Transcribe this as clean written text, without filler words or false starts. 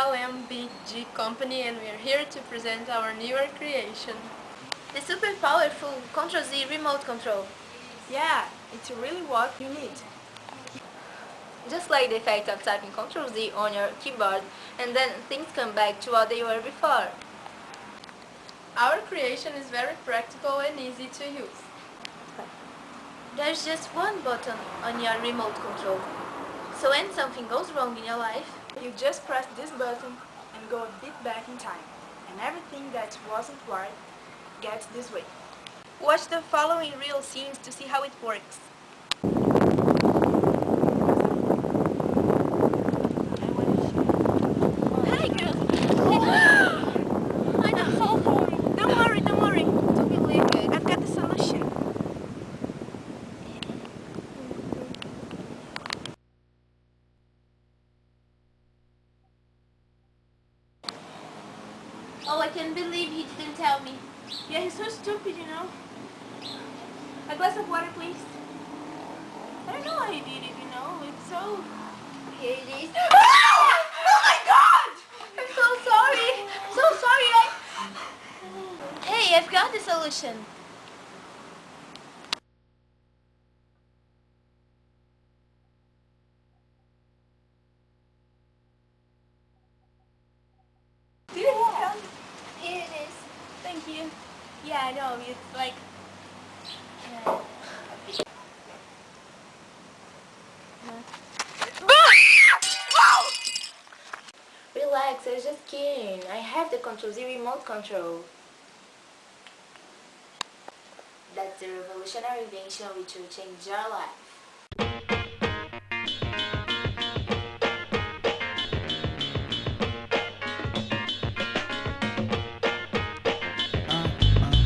LMBG company and we are here to present our newer creation. The super powerful Ctrl+Z remote control. Yeah, it's really what you need. Just like the effect of typing Ctrl+Z on your keyboard and then things come back to what they were before. Our creation is very practical and easy to use. There's just one button on your remote control. So when something goes wrong in your life, You just press this button and go a bit back in time, and everything that wasn't right gets this way. watch the following real scenes to see how it works. Hi girls! I'm so sorry. Don't worry. Don't believe it. I've got the solution. Oh, I can't believe he didn't tell me. Yeah, he's so stupid, you know. A glass of water, please. I don't know how he did it, you know. It's so... Here it is. Oh my God! I'm so sorry. Hey, I've got the solution. Did he tell you? Here it is. Thank you. Yeah, I know. It's like... Relax, I was just kidding. I have the Ctrl+Z remote control. That's the revolutionary invention which will change your life.